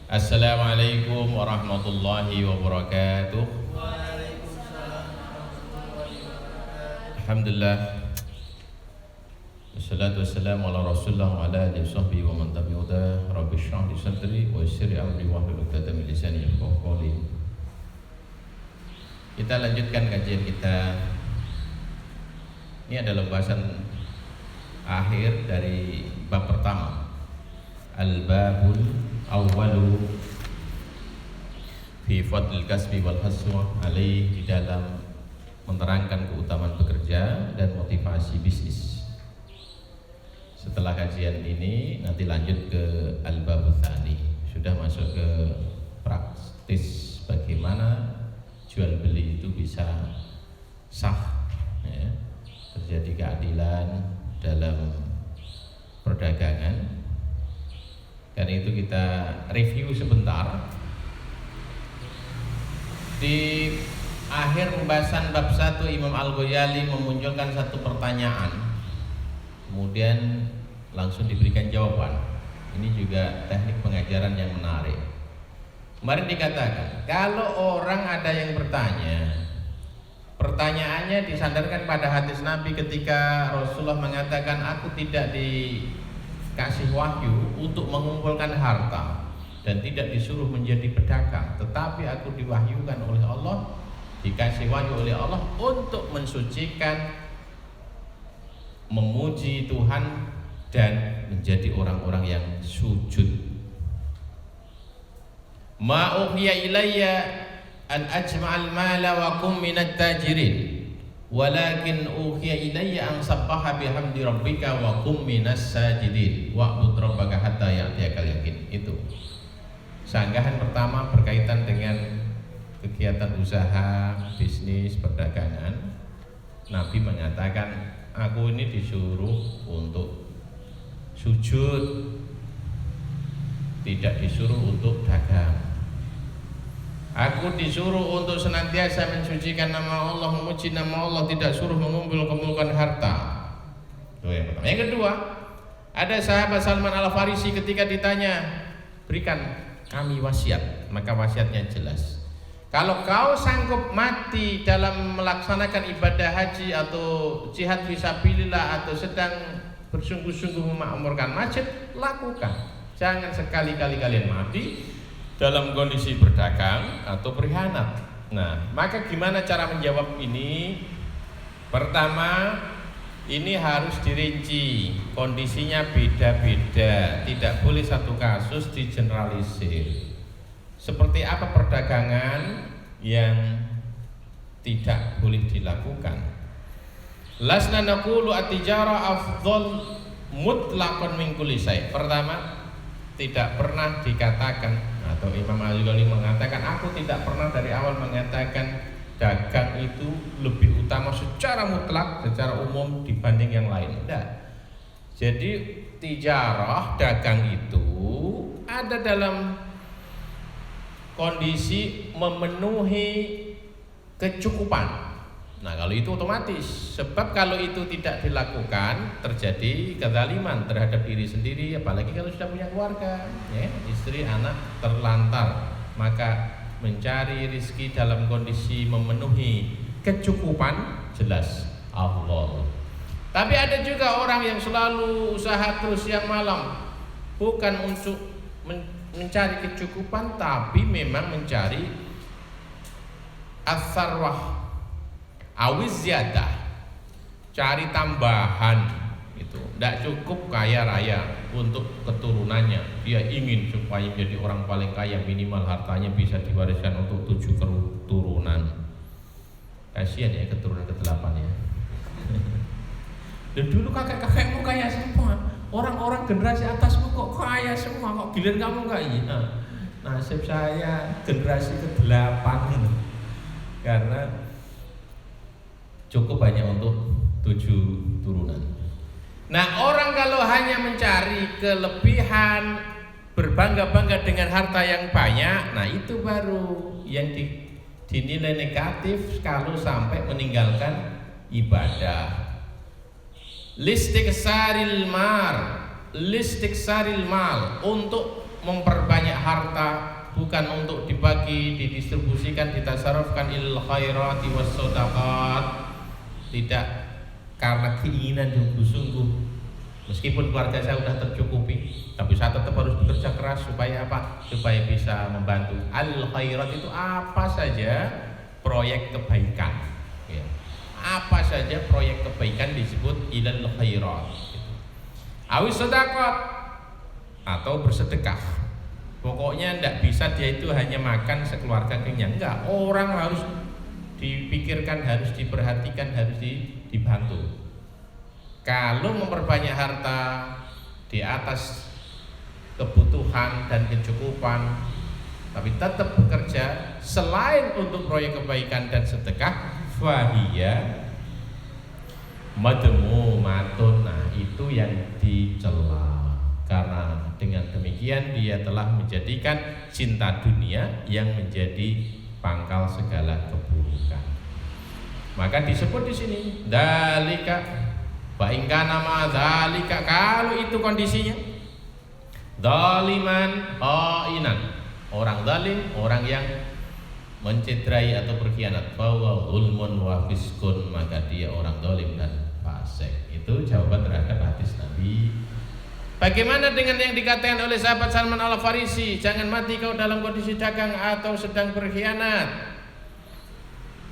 Assalamualaikum warahmatullahi wabarakatuh. Alhamdulillah. Wassalatu wassalamu ala Rasulillah wa ala alihi washabbihi wa man tabi'uhu. Rabbi shrah li sadri wa yassir li amri wahlul 'uqdatam min lisani yafqahu qawli. Kita lanjutkan kajian kita. Ini adalah bahasan akhir dari bab pertama. Al-babul awwalu fi fadlil kasbi wal haswa alaih, di dalam menerangkan keutamaan bekerja dan motivasi bisnis. Setelah kajian ini nanti lanjut ke al-babul tsani, sudah masuk ke praktis bagaimana jual beli itu bisa sah, ya, terjadi keadilan dalam perdagangan. Karena itu kita review sebentar. Di akhir pembahasan bab 1 Imam Al-Ghazali memunculkan satu pertanyaan, kemudian langsung diberikan jawaban. Ini juga teknik pengajaran yang menarik. Kemarin dikatakan kalau orang ada yang bertanya, pertanyaannya disandarkan pada hadis Nabi ketika Rasulullah mengatakan, aku tidak dikasih wahyu untuk mengumpulkan harta dan tidak disuruh menjadi pedagang, tetapi aku diwahyukan oleh Allah, dikasih wahyu oleh Allah untuk mensucikan, memuji Tuhan dan menjadi orang-orang yang sujud. Ma uhiya ilayya an ajma'al mala wa kum minat tajirin, walakin uhiya ilayya an sabbaha bihamdi rabbika wa kum minas sajidin wa'bud rabbaka hatta ya'tiyakal yakin. Itu sanggahan pertama berkaitan dengan kegiatan usaha, bisnis, perdagangan. Nabi mengatakan, aku ini disuruh untuk sujud, tidak disuruh untuk dagang. Aku disuruh untuk senantiasa mensucikan nama Allah, memuji nama Allah, tidak suruh mengumpulkan harta. Itu yang pertama. Yang kedua, ada sahabat Salman Al-Farisi ketika ditanya, berikan kami wasiat, maka wasiatnya jelas. Kalau kau sanggup mati dalam melaksanakan ibadah haji atau jihad fisabilillah atau sedang bersungguh-sungguh memakmurkan masjid, lakukan. Jangan sekali-kali kalian mati dalam kondisi berdagang atau berkhianat. Nah, maka gimana cara menjawab ini? Pertama, ini harus dirinci, kondisinya beda-beda, tidak boleh satu kasus digeneralisir. Seperti apa perdagangan yang tidak boleh dilakukan? Lasna naqulu at-tijara afdhal mutlaqan min kulli syai'. Pertama, tidak pernah dikatakan, atau Imam Al-Ghazali mengatakan, aku tidak pernah dari awal mengatakan dagang itu lebih utama secara mutlak, secara umum dibanding yang lain. Tidak. Jadi tijarah, dagang itu ada dalam kondisi memenuhi kecukupan. Nah, kalau itu otomatis, sebab kalau itu tidak dilakukan terjadi kezaliman terhadap diri sendiri, apalagi kalau sudah punya keluarga, ya, istri, anak terlantar. Maka mencari rizki dalam kondisi memenuhi kecukupan jelas Allah. Tapi ada juga orang yang selalu usaha terus siang malam, bukan untuk mencari kecukupan, tapi memang mencari as-sarwah awiz ziyadah, cari tambahan. Itu tidak cukup kaya raya untuk keturunannya, dia ingin supaya menjadi orang paling kaya, minimal hartanya bisa diwariskan untuk 7 keturunan. Kasihan ya keturunan ke-8 ya. Dan dulu kakek-kakekmu kaya semua, orang-orang generasi atasmu kok kaya semua, kok giliran kamu enggak? Iya. Nasib saya generasi ke-8 ini, karena cukup hanya untuk 7 turunan. Nah, orang kalau hanya mencari kelebihan, berbangga-bangga dengan harta yang banyak, nah itu baru yang dinilai negatif kalau sampai meninggalkan ibadah. Listiksaril mal, untuk memperbanyak harta bukan untuk dibagi, didistribusikan, ditasarrufkan ilal khairati was shadaqat, tidak karena keinginan sungguh-sungguh. Meskipun keluarga saya sudah tercukupi, tapi saya tetap harus bekerja keras supaya apa? Supaya bisa membantu. Al khairat itu apa saja proyek kebaikan. Ya. Apa saja proyek kebaikan disebut ilal khairat. Awis sedekah atau bersedekah. Pokoknya tidak bisa dia itu hanya makan sekeluarga kenyang. Enggak, orang harus dipikirkan, harus diperhatikan, harus dibantu. Kalau memperbanyak harta di atas kebutuhan dan kecukupan, tapi tetap bekerja selain untuk proyek kebaikan dan sedekah, fahiya madmumatun. Nah, itu yang dicela. Karena dengan demikian dia telah menjadikan cinta dunia yang menjadi pangkal segala keburukan. Maka disebut di sini dalika fa in kana ma dzalika, kalau itu kondisinya zaliman khainan, orang zalim, orang yang mencederai atau berkhianat, bahwa zulmun wa fiskun, maka dia orang zalim dan fasik. Itu jawaban terhadap hadis Nabi. Bagaimana dengan yang dikatakan oleh sahabat Salman Al-Farisi, jangan mati kau dalam kondisi dagang atau sedang berkhianat.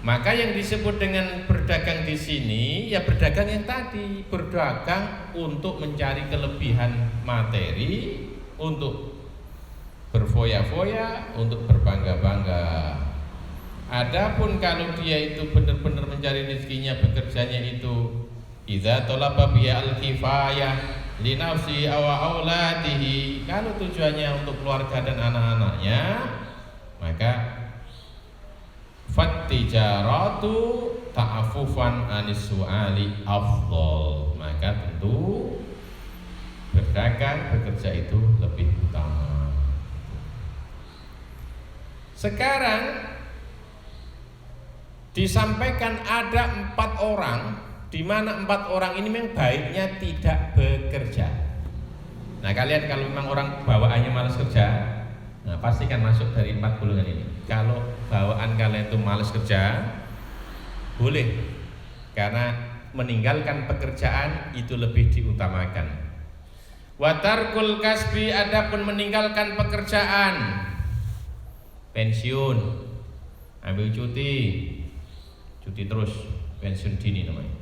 Maka yang disebut dengan berdagang di sini ya berdagang yang tadi, berdagang untuk mencari kelebihan materi, untuk berfoya-foya, untuk berbangga-bangga. Adapun kalau dia itu benar-benar mencari rezekinya, bekerjanya itu idza talaba bi al-kifayah li nafsi aw auladihi, kalau tujuannya untuk keluarga dan anak-anaknya, maka fattijaratu ta'affufan anis su'ali afdol, maka tentu berdagang, bekerja itu lebih utama. Sekarang disampaikan ada 4 orang, di mana 4 orang ini memang baiknya tidak bekerja. Nah, kalian kalau memang orang bawaannya malas kerja, nah pasti kan masuk dari 4 golongan ini. Kalau bawaan kalian itu malas kerja, boleh, karena meninggalkan pekerjaan itu lebih diutamakan. Watarkul kasbi, adapun meninggalkan pekerjaan, pensiun, ambil cuti terus, pensiun dini namanya.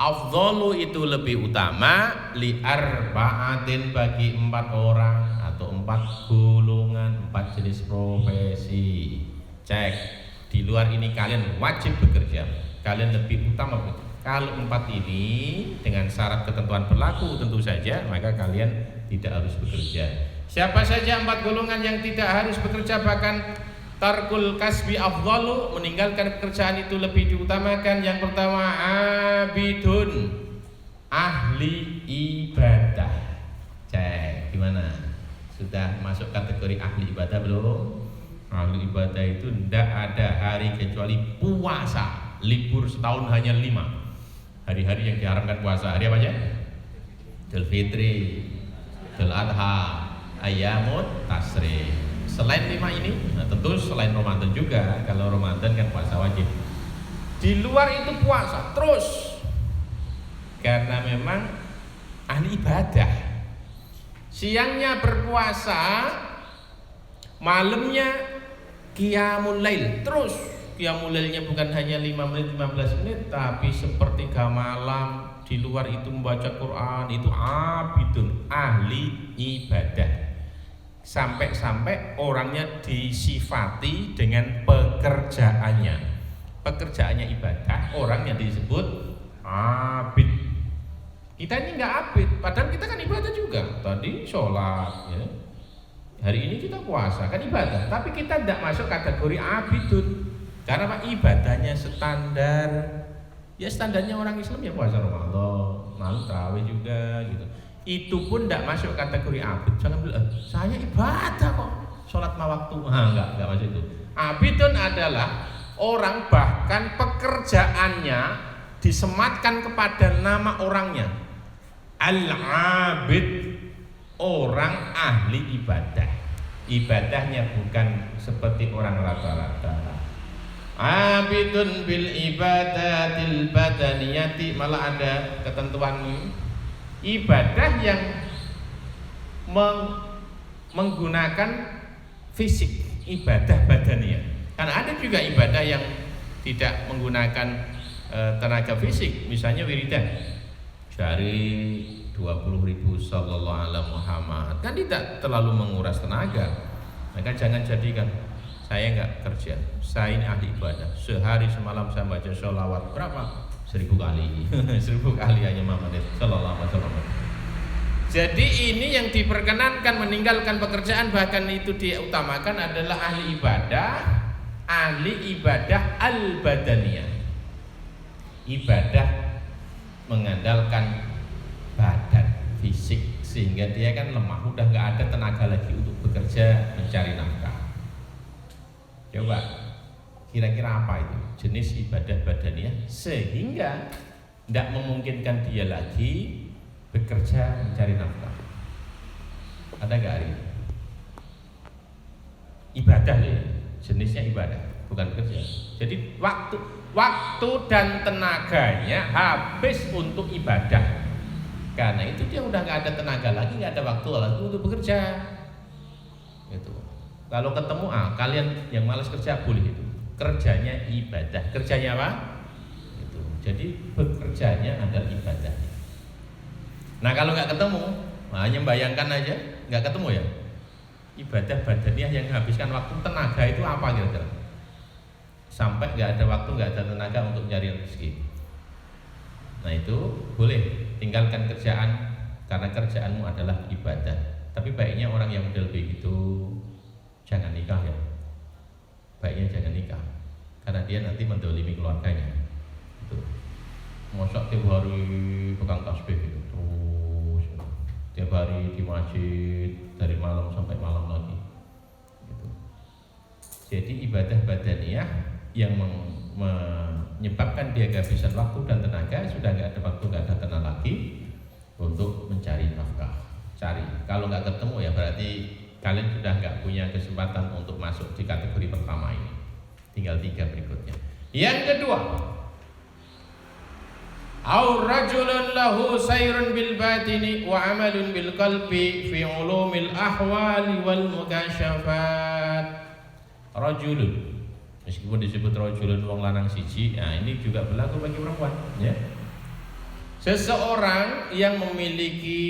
Afdhalu itu lebih utama li arba'atin, bagi 4 orang atau 4 golongan, 4 jenis profesi. Cek, di luar ini kalian wajib bekerja, kalian lebih utama. Kalau 4 ini dengan syarat ketentuan berlaku tentu saja, maka kalian tidak harus bekerja. Siapa saja 4 golongan yang tidak harus bekerja, bahkan tarkul kasbi afdalu, meninggalkan pekerjaan itu lebih diutamakan. Yang pertama, abidun, ahli ibadah. Cek, gimana? Sudah masuk kategori ahli ibadah belum? Ahli ibadah itu tidak ada hari kecuali puasa. Libur setahun hanya 5 hari-hari yang diharamkan puasa. Hari apa aja? Idul Fitri, Idul Adha, Ayyamut Tasrik. Selain 5 ini, nah tentu selain Ramadan juga. Kalau Ramadan kan puasa wajib. Di luar itu puasa terus, karena memang ahli ibadah. Siangnya berpuasa, malamnya qiyamul lail terus. Qiyamul lailnya bukan hanya 5 menit, 15 menit, tapi sepertiga malam. Di luar itu membaca Quran, itu abidun, ahli ibadah. Sampai-sampai orangnya disifati dengan pekerjaannya. Pekerjaannya ibadah, orangnya disebut abid. Kita ini enggak abid, padahal kita kan ibadah juga. Tadi sholat, ya. Hari ini kita puasa, kan ibadah. Tapi kita tidak masuk kategori abidun. Karena apa? Ibadahnya standar. Ya standarnya orang Islam ya puasa Ramadan, malam tarawih juga gitu. Itu pun tidak masuk kategori abid. Jangan bilang, saya ibadah kok, sholat 5 waktu. Enggak masuk itu. Abidun adalah orang bahkan pekerjaannya disematkan kepada nama orangnya. Al-abid, orang ahli ibadah. ibadahnya bukan seperti orang rata-rata. Abidun bil ibadatil badaniyati, malah ada ketentuan ibadah yang menggunakan fisik, ibadah badaniyah. Karena ada juga ibadah yang tidak menggunakan tenaga fisik, misalnya wiridan dari 20.000 sallallahu alaihi Muhammad, kan tidak terlalu menguras tenaga. Maka jangan jadikan saya enggak kerja, saya ini ahli ibadah, sehari semalam saya baca sholawat berapa? 1000 kali 1000 kali hanya Muhammad sallallahu alaihi wasallam. Jadi ini yang diperkenankan, meninggalkan pekerjaan bahkan itu diutamakan adalah ahli ibadah al-badaniyah, ibadah mengandalkan badan fisik, sehingga dia kan lemah, udah nggak ada tenaga lagi untuk bekerja mencari nafkah. Coba kira-kira apa itu jenis ibadah badaniyah sehingga tidak memungkinkan dia lagi bekerja mencari nafkah? Ada nggak hari ini? Ibadah ya, jenisnya ibadah, bukan kerja. Jadi waktu dan tenaganya habis untuk ibadah. Karena itu dia udah nggak ada tenaga lagi, nggak ada waktu lagi untuk bekerja. Gitu. Kalau ketemu kalian yang malas kerja boleh itu. Kerjanya ibadah. Kerjanya apa? Itu. Jadi bekerjanya adalah ibadah. Nah kalau nggak ketemu, hanya bayangkan aja, nggak ketemu ya. Ibadah badaniyah yang menghabiskan waktu, tenaga itu apa kira-kira? Sampai nggak ada waktu, nggak ada tenaga untuk mencari rezeki. Nah itu boleh, tinggalkan kerjaan karena kerjaanmu adalah ibadah. Tapi baiknya orang yang model begitu jangan nikah ya. Baiknya jangan nikah, karena dia nanti mendolimi keluarganya. Itu. Mosok tiap hari pegang tasbih gitu, terus tiap hari di masjid dari malam sampai malam lagi. Gitu. Jadi ibadah badaniyah yang menyebabkan dia kehabisan waktu dan tenaga, sudah nggak ada waktu, nggak ada tenaga lagi untuk mencari nafkah. Cari, kalau nggak ketemu ya berarti kalian sudah nggak punya kesempatan untuk masuk di kategori pertama ini. Tinggal 3 berikutnya. Yang kedua, au rajulun lahu sayrun bil batini wa amalun bil qalbi fi ulumil ahwali wal mukasyafat. Rajulun, meskipun disebut rajulun wong lanang siji, nah ini juga berlaku bagi perempuan ya. Seseorang yang memiliki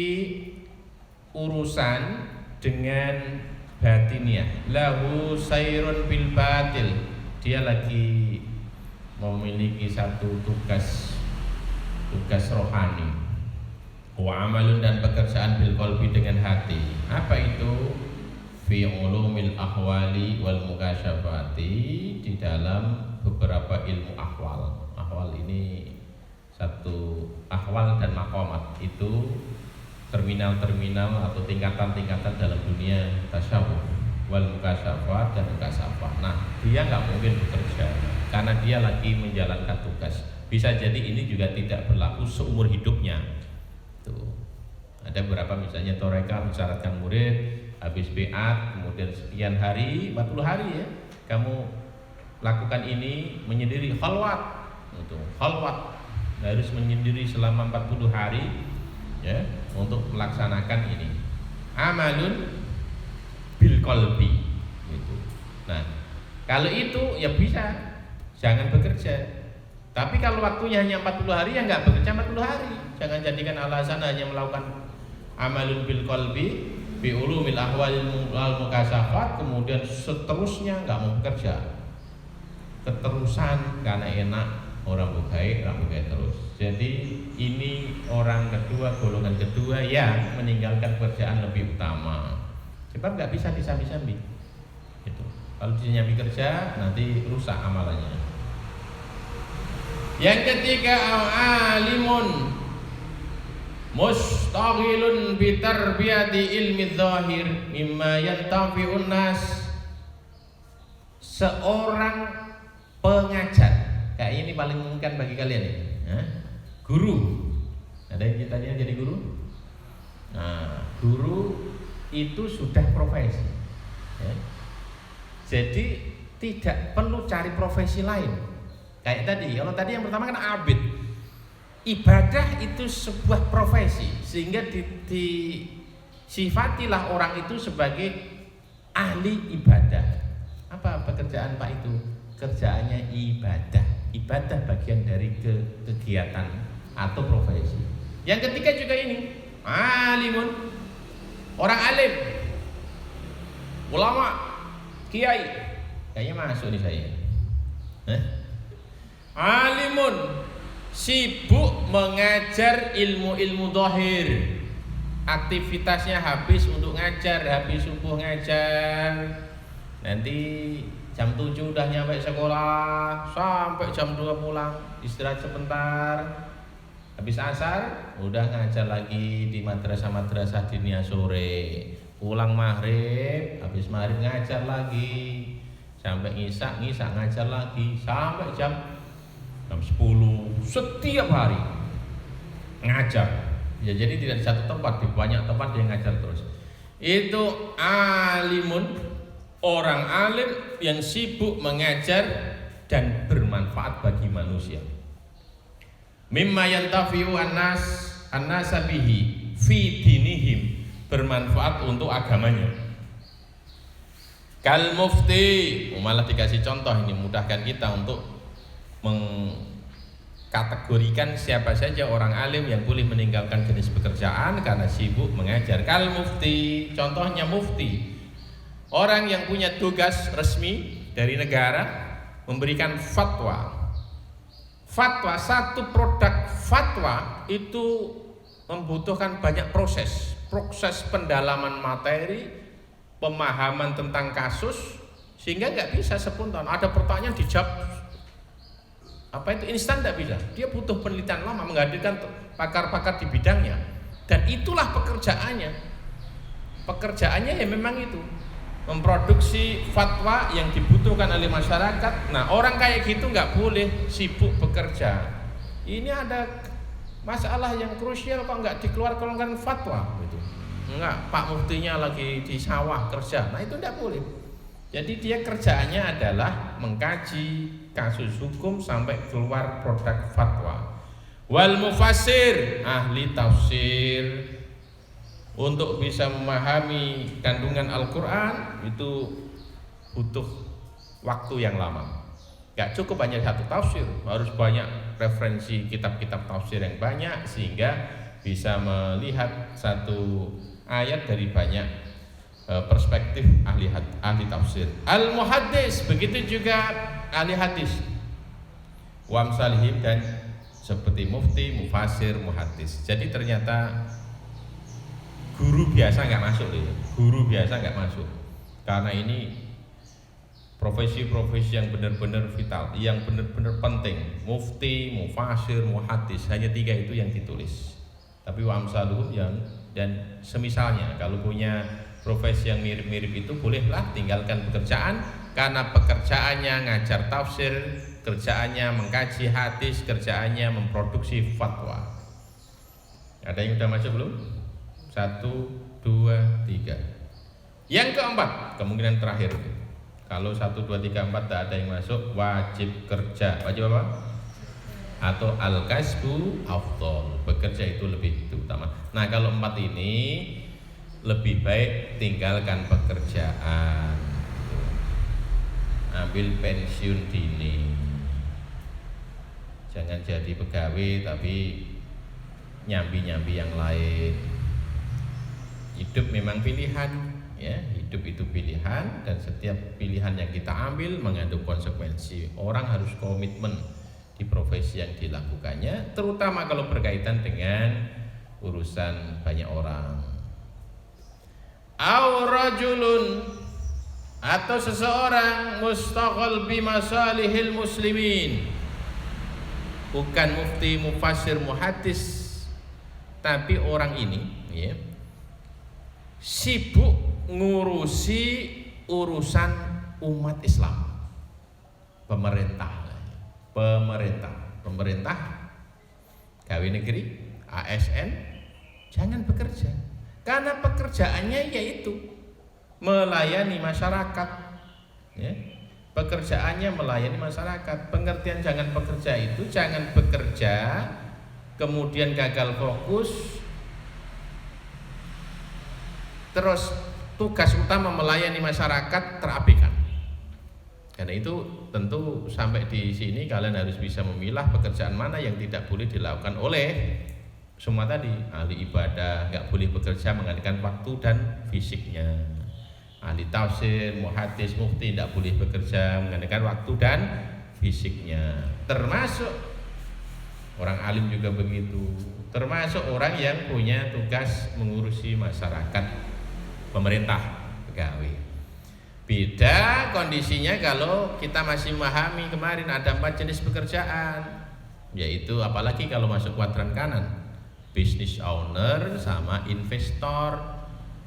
urusan dengan batiniah, lahu sayrun bil batil, dia lagi memiliki satu tugas rohani, wa amalun, dan pekerjaan bil qalbi, dengan hati. Apa itu? Fi ulumil ahwali wal mukasyafati, di dalam beberapa ilmu ahwal. Ahwal ini satu, ahwal dan maqamat itu terminal-terminal atau tingkatan-tingkatan dalam dunia tasawuf, wal mukasyafat dan mukasyafah. Nah, dia nggak mungkin bekerja karena dia lagi menjalankan tugas. Bisa jadi ini juga tidak berlaku seumur hidupnya. Tuh. Ada beberapa misalnya toreka mensyaratkan murid habis biat, kemudian sekian hari, 40 hari ya, kamu lakukan ini, menyendiri khalwat. Itu khalwat, harus menyendiri selama 40 hari ya untuk melaksanakan ini. Amalun bil qalbi gitu. Nah, kalau itu ya bisa, jangan bekerja. Tapi kalau waktunya hanya 40 hari ya enggak bekerja 40 hari. Jangan jadikan alasan hanya melakukan amalun bil qalbi bi ulumil ahwal mukasyafat kemudian seterusnya enggak mau bekerja. Keterusan karena enak, orang bukai terus. Jadi ini orang kedua, golongan kedua yang meninggalkan pekerjaan lebih utama. Sebab nggak bisa disambi-sambi. Gitu. Kalau disambi kerja nanti rusak amalannya. Yang ketiga, alimun mustaghilun bi tarbiyati ilmi dzahir mimma yantafi'un nas. Seorang pengajar, kayak ini paling mungkin bagi kalian ya. Guru. Ada yang ceritanya jadi guru? Nah, guru itu sudah profesi. Jadi tidak perlu cari profesi lain. Kayak tadi, kalau tadi yang pertama kan abid. Ibadah itu sebuah profesi, sehingga disifatilah orang itu sebagai ahli ibadah. Apa pekerjaan Pak itu? Kerjaannya ibadah. Ibadah bagian dari kegiatan atau profesi. Yang ketiga juga ini, alimun, orang alim, ulama, kiai. Kayaknya masuk nih saya. Alimun, sibuk mengajar ilmu-ilmu zahir. Aktivitasnya habis untuk ngajar, habis subuh ngajar. Nanti jam 7 udah nyampe sekolah, sampai jam 2 pulang, istirahat sebentar. Habis asar udah ngajar lagi di madrasah-madrasah dinia sore. Pulang maghrib, habis maghrib ngajar lagi. Sampai ngisa ngajar lagi sampai jam 10 setiap hari ngajar. Ya, jadi tidak di satu tempat, di banyak tempat dia ngajar terus. Itu alimun, orang alim yang sibuk mengajar dan bermanfaat bagi manusia. Mimma yantafi'u an-nasa bihi fi dinihim, bermanfaat untuk agamanya. Kal mufti, malah dikasih contoh ini, mudahkan kita untuk mengkategorikan siapa saja orang alim yang boleh meninggalkan jenis pekerjaan karena sibuk mengajar. Kal mufti, contohnya mufti, orang yang punya tugas resmi dari negara memberikan fatwa. Fatwa, satu produk fatwa itu membutuhkan banyak proses pendalaman materi, pemahaman tentang kasus, sehingga nggak bisa spontan. Ada pertanyaan dijawab instan, nggak bisa. Dia butuh penelitian lama, menghadirkan pakar-pakar di bidangnya, dan itulah pekerjaannya. Pekerjaannya ya memang itu, memproduksi fatwa yang dibutuhkan oleh masyarakat. Nah, orang kayak gitu nggak boleh sibuk bekerja. Ini ada masalah yang krusial kok nggak dikeluarkan fatwa gitu. Enggak, Pak Muftinya lagi di sawah kerja. Nah, itu tidak boleh. Jadi dia kerjaannya adalah mengkaji kasus hukum sampai keluar produk fatwa. Wal mufassir, ahli tafsir, untuk bisa memahami kandungan Al-Quran itu butuh waktu yang lama. Gak cukup hanya satu tafsir, harus banyak referensi kitab-kitab tafsir yang banyak, sehingga bisa melihat satu ayat dari banyak perspektif ahli tafsir. Al-muhaddis, begitu juga ahli hadis. Wa amsalihim, dan seperti mufti, mufassir, muhaddis. Jadi ternyata guru biasa nggak masuk, guru biasa nggak masuk, karena ini profesi-profesi yang benar-benar vital, yang benar-benar penting. Mufti, mufassir, muhaddis, hanya 3 itu yang ditulis. Tapi wa amsaluhum dan semisalnya, kalau punya profesi yang mirip-mirip itu, bolehlah tinggalkan pekerjaan, karena pekerjaannya ngajar tafsir, kerjaannya mengkaji hadis, kerjaannya memproduksi fatwa. Ada yang udah masuk belum? 1, 2, 3. Yang keempat, kemungkinan terakhir. Kalau 1, 2, 3, 4 tak ada yang masuk, wajib kerja. Wajib apa? Atau al-kasbu afdol, bekerja itu lebih utama. Nah, kalau 4 ini lebih baik tinggalkan pekerjaan, ambil pensiun dini. Jangan jadi pegawai tapi nyambi-nyambi yang lain. Hidup memang pilihan, ya, hidup itu pilihan, dan setiap pilihan yang kita ambil mengandung konsekuensi. Orang harus komitmen di profesi yang dilakukannya, terutama kalau berkaitan dengan urusan banyak orang. Aw rajulun, atau seseorang mustaqal bi masalihil muslimin, bukan mufti, mufassir, muhaddis, tapi orang ini, ya, sibuk ngurusi urusan umat Islam, pemerintah, gawe negeri, ASN, jangan bekerja, karena pekerjaannya yaitu melayani masyarakat, ya. Pekerjaannya melayani masyarakat. Pengertian jangan bekerja itu jangan bekerja kemudian gagal fokus, terus tugas utama melayani masyarakat terabaikan. Karena itu tentu sampai di sini kalian harus bisa memilah pekerjaan mana yang tidak boleh dilakukan oleh semua tadi. Ahli ibadah nggak boleh bekerja menggantikan waktu dan fisiknya. Ahli tafsir, muhaddis, mufti tidak boleh bekerja menggantikan waktu dan fisiknya. Termasuk orang alim juga begitu. Termasuk orang yang punya tugas mengurusi masyarakat, pemerintah, pegawai. Beda kondisinya kalau kita masih memahami kemarin ada 4 jenis pekerjaan, yaitu apalagi kalau masuk kuadran kanan, business owner sama investor.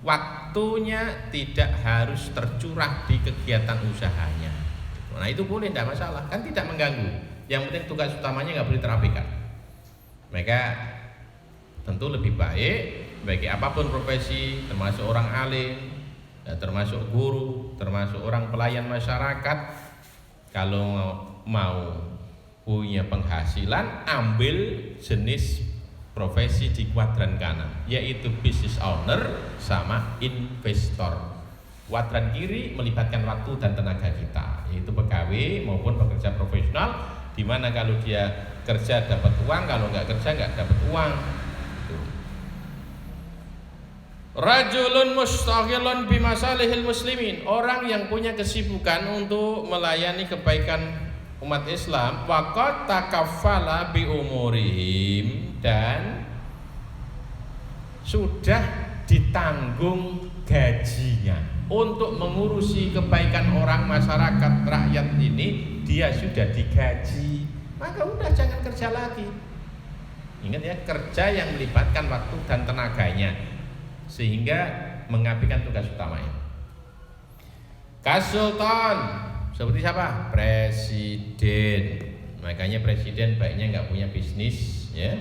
Waktunya tidak harus tercurah di kegiatan usahanya. Nah itu boleh, tidak masalah, kan tidak mengganggu. Yang penting tugas utamanya nggak boleh terabaikan. Mereka tentu lebih baik bagi apapun profesi, termasuk orang alim, termasuk guru, termasuk orang pelayan masyarakat, kalau mau punya penghasilan ambil jenis profesi di kuadran kanan, yaitu business owner sama investor. Kuadran kiri melibatkan waktu dan tenaga kita, yaitu pegawai maupun pekerja profesional, di mana kalau dia kerja dapat uang, kalau nggak kerja nggak dapat uang. Rajulun mustaghilun bimasalihil muslimin, orang yang punya kesibukan untuk melayani kebaikan umat Islam, waqad takaffala bi umurihim, dan sudah ditanggung gajinya untuk mengurusi kebaikan orang, masyarakat, rakyat ini. Dia sudah digaji, maka udah jangan kerja lagi. Ingat ya, kerja yang melibatkan waktu dan tenaganya sehingga mengabaikan tugas utamanya. Kasultan seperti siapa? Presiden. Makanya presiden baiknya nggak punya bisnis, ya,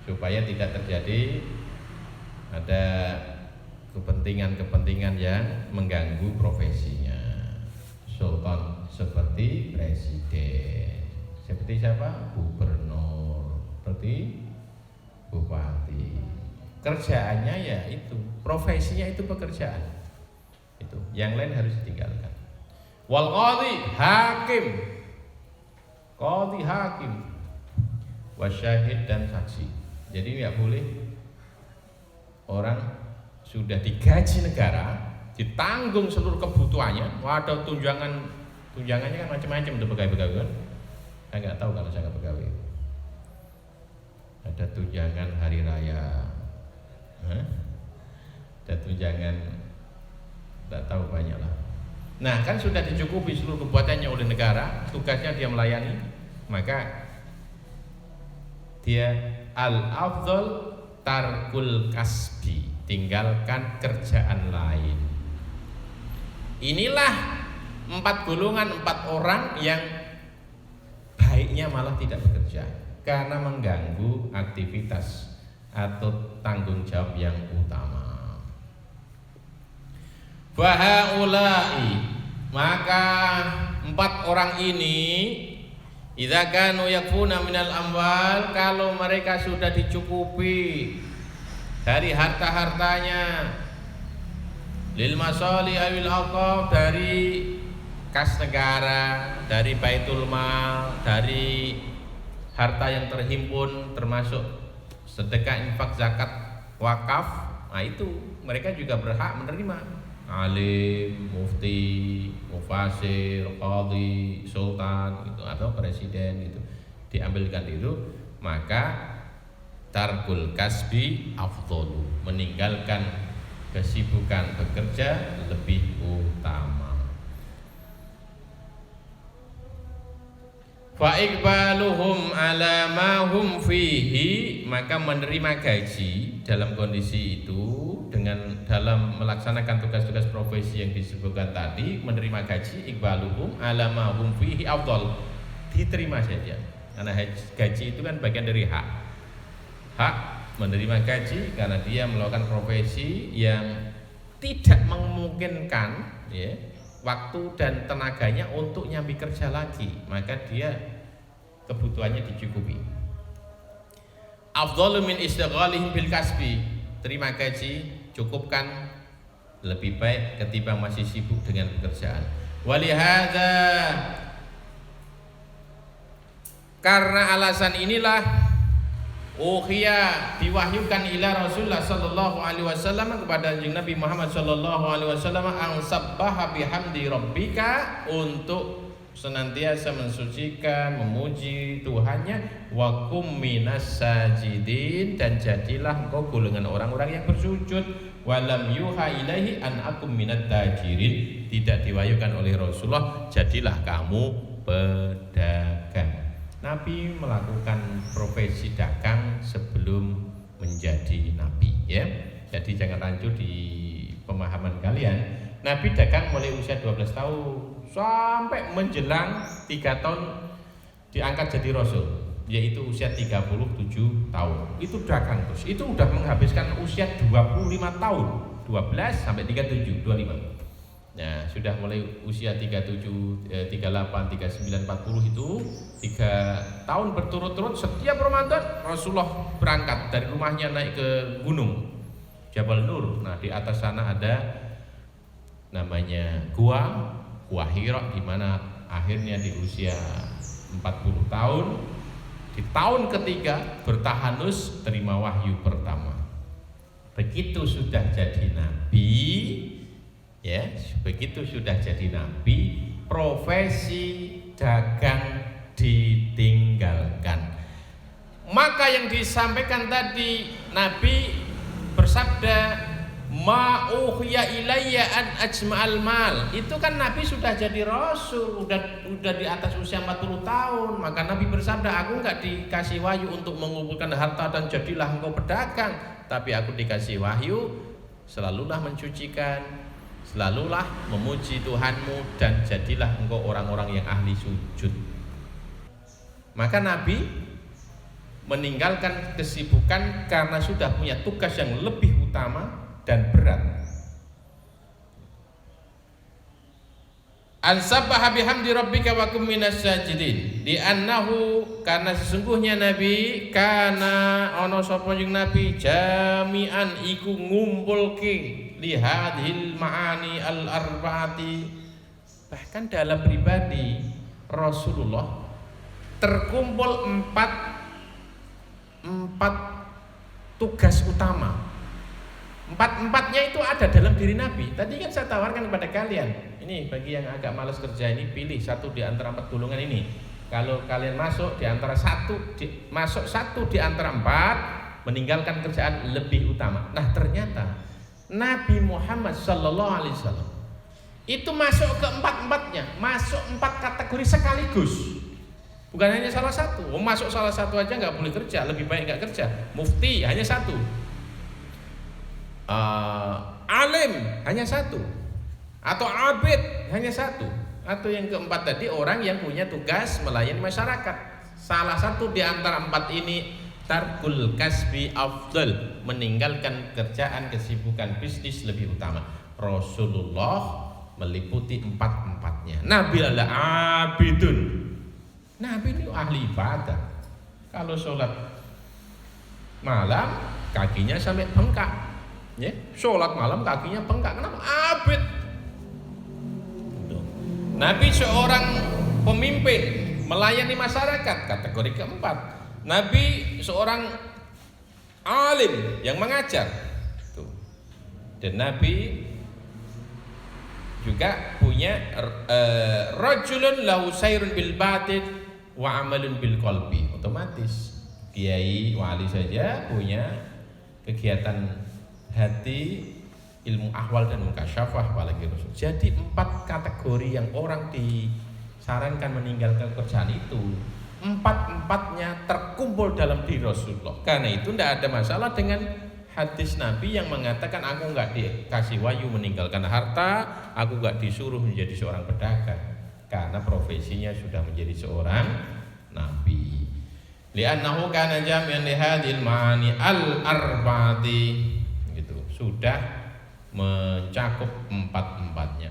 supaya tidak terjadi ada kepentingan-kepentingan yang mengganggu profesinya. Sultan seperti presiden, seperti siapa? Gubernur, seperti bupati. Kerjaannya ya itu, profesinya itu pekerjaan. Itu, yang lain harus ditinggalkan. Wal qadhi, hakim, qadhi hakim, wasyahid dan saksi. Jadi nggak boleh orang sudah digaji negara, ditanggung seluruh kebutuhannya. Waduh, tunjangannya kan macam-macam untuk pegawai-pegawai kan. Saya nggak tahu kalau saya nggak pegawai. Ada tunjangan hari raya, ada tunjangan, nggak tahu banyak lah. Nah kan sudah dicukupi seluruh kebutuhannya oleh negara, tugasnya dia melayani, maka dia al-afdhal tarkul kasbi, tinggalkan kerjaan lain. Inilah 4 golongan, 4 orang yang baiknya malah tidak bekerja karena mengganggu aktivitas atau tanggung jawab yang utama. Fahaulai, maka 4 orang ini idza kanu yakfuna minal amwal, kalau mereka sudah dicukupi dari harta-hartanya, lil masali awil awqaf, dari kas negara, dari baitul mal, dari harta yang terhimpun termasuk sedekah, infak, zakat, wakaf. Nah itu mereka juga berhak menerima. Alim, mufti, mufasir, qadhi, sultan gitu, atau presiden gitu, diambilkan itu. Maka tarkul kasbi afdhalu, meninggalkan kesibukan bekerja lebih utama. Fa iqbaluhum ala ma hum fihi, maka menerima gaji dalam kondisi itu, dengan dalam melaksanakan tugas-tugas profesi yang disebutkan tadi, menerima gaji, iqbaluhum ala ma hum fihi afdhal, diterima saja. Karena gaji itu kan bagian dari hak. Hak menerima gaji karena dia melakukan profesi yang tidak memungkinkan, ya, waktu dan tenaganya untuk nyambi kerja lagi, maka dia kebutuhannya dicukupi. Afdhalu min istighalihim bil kasbi, terima gaji, cukupkan, lebih baik ketimbang masih sibuk dengan pekerjaan. Walihada, karena alasan inilah diwahyukan ila Rasulullah sallallahu alaihi wasallam, kepada Nabi Muhammad sallallahu alaihi wasallam, ang sabbaha bihamdi rabbika, untuk senantiasa mensucikan, memuji Tuhannya, wa kum minas sajidin, dan jadilah engkau golongan orang-orang yang bersujud. Walam yuha ilaihi an akum minat tajirin, tidak diwahyukan oleh Rasulullah jadilah kamu pedagang. Nabi melakukan profesi dagang sebelum menjadi nabi, ya. Jadi jangan rancu di pemahaman kalian. Nabi dagang mulai usia 12 tahun sampai menjelang 3 tahun diangkat jadi rasul, yaitu usia 37 tahun. Itu dagang terus. Itu udah menghabiskan usia 25 tahun. 12 sampai 37, 25. Nah, sudah mulai usia 37, 38, 39, 40 itu 3 tahun berturut-turut setiap Ramadan Rasulullah berangkat dari rumahnya naik ke gunung Jabal Nur. Nah, di atas sana ada namanya Gua Hira, di mana akhirnya di usia 40 tahun di tahun ketiga bertahanus terima wahyu pertama. Begitu sudah jadi nabi, ya, begitu sudah jadi nabi, profesi dagang ditinggalkan. Maka yang disampaikan tadi, Nabi bersabda, ma uhiya ilayya an ajma'al mal, itu kan Nabi sudah jadi rasul, udah di atas usia 40 tahun. Maka Nabi bersabda, aku enggak dikasih wahyu untuk mengumpulkan harta dan jadilah engkau pedagang, tapi aku dikasih wahyu selalulah mencucikan, selalulah memuji Tuhanmu, dan jadilah engkau orang-orang yang ahli sujud. Maka Nabi meninggalkan kesibukan karena sudah punya tugas yang lebih utama dan berat. Ansabbaha bihamdi rabbika wa kum minas sajidin, di annahu, karena sesungguhnya Nabi kana ana sapa jeung Nabi jami'an iku ngumpulke li hadhil ma'ani al arbaati, bahkan dalam pribadi Rasulullah terkumpul empat tugas utama. Empat-empatnya itu ada dalam diri Nabi. Tadi kan saya tawarkan kepada kalian, ini bagi yang agak malas kerja ini, pilih satu di antara 4 golongan ini. Kalau kalian masuk di antara satu di antara 4, meninggalkan kerjaan lebih utama. Nah, ternyata Nabi Muhammad sallallahu alaihi wasallam itu masuk ke empat-empatnya, masuk 4 kategori sekaligus. Bukan hanya salah satu. Masuk salah satu aja nggak boleh kerja, lebih baik nggak kerja. Mufti hanya satu, alim hanya satu, atau abid hanya satu, atau yang keempat tadi orang yang punya tugas melayani masyarakat. Salah satu di antara 4 ini, tarkul kasbi afdal, meninggalkan kerjaan, kesibukan bisnis lebih utama. Rasulullah meliputi 4-empatnya. Nabi adalah abidun, Nabi ini ahli ibadah. Kalau sholat malam kakinya sampai bengkak, ya, sholat malam kakinya bengkak. Kenapa? Abid. Nabi seorang pemimpin, melayani masyarakat, kategori keempat. Nabi seorang alim yang mengajar. Tuh. Dan Nabi juga punya rajulun lahu sayrun bil batin wa amalun bil qalbi. Otomatis kiai wali saja punya kegiatan hati, ilmu ahwal dan mukasyafah, apalagi Rasul. Jadi 4 kategori yang orang disarankan meninggalkan kerjaan itu, 4-empatnya terkumpul dalam diri Rasulullah. Karena itu tidak ada masalah dengan hadis Nabi yang mengatakan, aku enggak dikasih wahyu meninggalkan harta, aku enggak disuruh menjadi seorang pedagang, karena profesinya sudah menjadi seorang nabi. Li'annahu kana jami'an li hadhil ma'ani al-arba'ati, gitu. Sudah mencakup 4-empatnya.